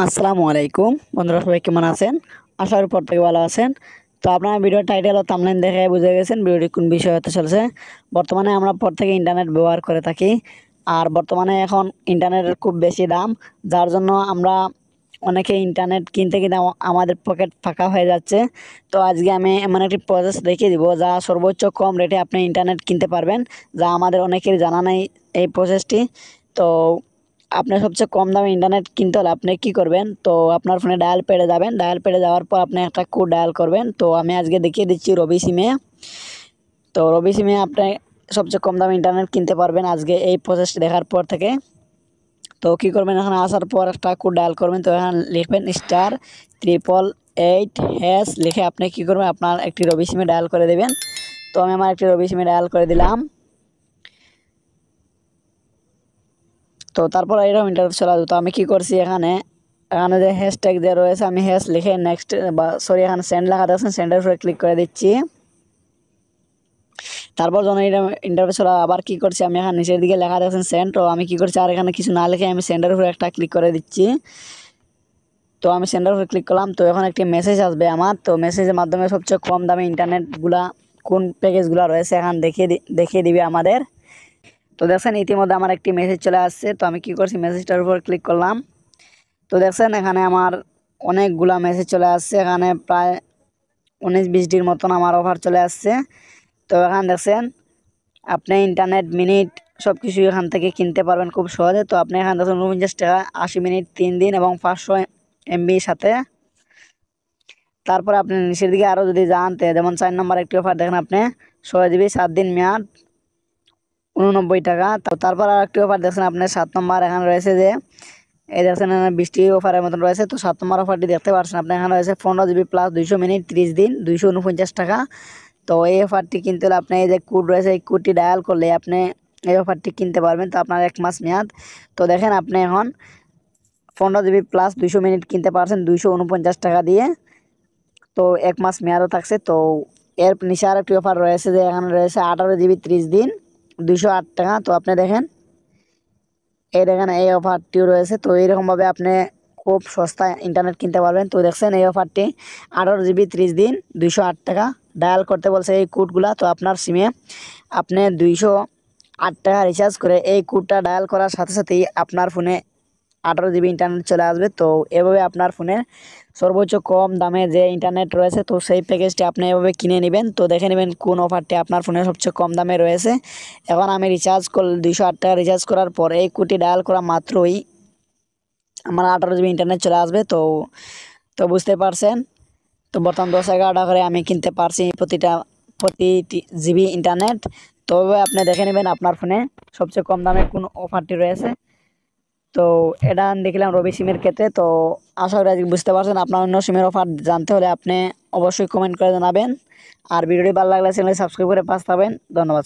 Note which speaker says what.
Speaker 1: আসসালামু আলাইকুম বন্ধুরা, সবাই কেমন আছেন? আশা করি প্রত্যেকে ভালো আছেন। তো আপনারা ভিডিও টাইটেল ও থাম্বনেল দেখে বুঝে গেছেন ভিডিওটি কোন বিষয় হতে চলেছে। বর্তমানে আমরা প্রত্যেকে ইন্টারনেট ব্যবহার করে থাকি, আর বর্তমানে এখন ইন্টারনেটের খুব বেশি দাম, যার জন্য আমরা অনেকে ইন্টারনেট কিনতে কিনতে আমাদের পকেট ফাঁকা হয়ে যাচ্ছে। তো আজকে আমি এমন একটি প্রসেস দেখিয়ে দিব যা সর্বোচ্চ কম রেটে আপনি ইন্টারনেট কিনতে পারবেন, যা আমাদের অনেকের জানা নেই এই প্রসেসটি। তো আপনি সবচেয়ে কম দামে ইন্টারনেট কিনতে হলে আপনি কি করবেন? তো আপনার ফোনে ডায়াল প্যাডে যাবেন, ডায়াল প্যাডে যাওয়ার পর আপনি একটা কোড ডায়াল করবেন। তো আমি আজকে দেখিয়ে দিচ্ছি রবি সিমে। তো রবি সিমে আপনি সবচেয়ে কম দামে ইন্টারনেট কিনতে পারবেন আজকে এই প্রসেসটি দেখার পর থেকে। তো কি করবেন, এখানে আসার পর একটা কোড ডায়াল করবেন। তো এখানে লিখবেন *888# লিখে আপনি কি করবেন, আপনার একটি রবি সিমে ডায়াল করে দেবেন। তো আমি আমার একটি রবি সিমে ডায়াল করে দিলাম। তো তারপর এরকম ইন্টারফেস চলে আসবে। তো আমি কি করছি, এখানে এখানে যে হ্যাশট্যাগ যে রয়েছে, আমি হ্যাশ লিখে নেক্সট বা সরি এখানে সেন্ড লেখা দেখছেন, সেন্ডের উপরে ক্লিক করে দিচ্ছি। তারপর যখন ইন্টারফেস চলে আবার কি করছি, আমি এখানে নিচের দিকে লেখা দেখছেন সেন্ড। তো আমি কি করছি, আর এখানে কিছু না লিখে আমি সেন্ডের উপরে একটা ক্লিক করে দিচ্ছি। তো আমি সেন্ডার উপরে ক্লিক করলাম। তো এখন একটি মেসেজ আসবে আমার। তো মেসেজের মাধ্যমে সবচেয়ে কম দামে ইন্টারনেটগুলা কোন প্যাকেজগুলো রয়েছে এখানে দেখিয়ে দিবে আমাদের। তো দেখছেন ইতিমধ্যে আমার একটি মেসেজ চলে আসছে। তো আমি কি করছি, মেসেজটার উপর ক্লিক করলাম। তো দেখছেন এখানে আমার অনেকগুলা মেসেজ চলে আসছে, এখানে প্রায় 19-20টির মতন আমার অফার চলে আসছে। তো এখানে দেখছেন আপনি ইন্টারনেট মিনিট সব কিছু এখান থেকে কিনতে পারবেন খুব সহজে। তো আপনি এখানে দেখুন 49 টাকা 80 মিনিট 3 দিন এবং 500 MB সাথে। তারপরে আপনি নিচের দিকে আরও যদি যান, যেমন 4 নম্বর একটি অফার দেখেন আপনি 6 GB 7 দিন মেয়াদ 89 টাকা। তো তারপর আর একটি অফার দেখছেন আপনি 7 নম্বর, এখানে রয়েছে যে এই দেখছেন এখানে 20টি অফারের মতন রয়েছে। তো 7 নম্বর অফারটি দেখতে পাচ্ছেন আপনি, এখানে রয়েছে 15 GB প্লাস 200 মিনিট 30 দিন 249 টাকা। তো এই অফারটি কিনতে হলে আপনি এই যে কোড রয়েছে, এই কোডটি ডায়াল করলে আপনি এই অফারটি কিনতে পারবেন। তো আপনার 1 মাস মেয়াদ। তো দেখেন আপনি এখন 15 GB প্লাস 200 মিনিট কিনতে পারছেন 249 টাকা দিয়ে। তো 1 মাস মেয়াদও থাকছে। তো এর নিচে আর একটি অফার রয়েছে যে এখানে রয়েছে 18 GB 30 দিন 208 টাকা। তো আপনি দেখেন এই অফারটিও রয়েছে। তো এইরকমভাবে আপনি খুব সস্তায় ইন্টারনেট কিনতে পারবেন। তো দেখছেন এই অফারটি 18 GB 30 দিন 208 টাকা। ডায়াল করতে বলছে এই কোডগুলা। তো আপনার সিমে আপনি 208 টাকা রিচার্জ করে এই কোডটা ডায়াল করার সাথে সাথেই আপনার ফোনে 18 GB ইন্টারনেট চলে আসবে। তো এভাবে আপনার ফোনে সর্বোচ্চ কম দামে যে ইন্টারনেট রয়েছে, তো সেই প্যাকেজটি আপনি এভাবে কিনে নেবেন। তো দেখে নেবেন কোন অফারটি আপনার ফোনে সবচেয়ে কম দামে রয়েছে। এখন আমি রিচার্জ করলে 208 টাকা রিচার্জ করার পর এই কোডটি ডায়াল করা মাত্রই আমার 18 GB ইন্টারনেট চলে আসবে। তো তো বুঝতে পারছেন। তো বর্তমান 10-11 টাকা করে আমি কিনতে পারছি প্রতি জিবি ইন্টারনেট। তো এভাবে আপনি দেখে নেবেন আপনার ফোনে সবচেয়ে কম দামে কোন অফারটি রয়েছে। তো এটা দেখলাম রবি সিমের ক্ষেত্রে। তো আশা করি আজকে বুঝতে পারছেন। আপনার অন্য সিমের অফার জানতে হলে আপনি অবশ্যই কমেন্ট করে জানাবেন। আর ভিডিওটি ভালো লাগলে চ্যানেলটি সাবস্ক্রাইব করে পাশে থাকবেন। ধন্যবাদ।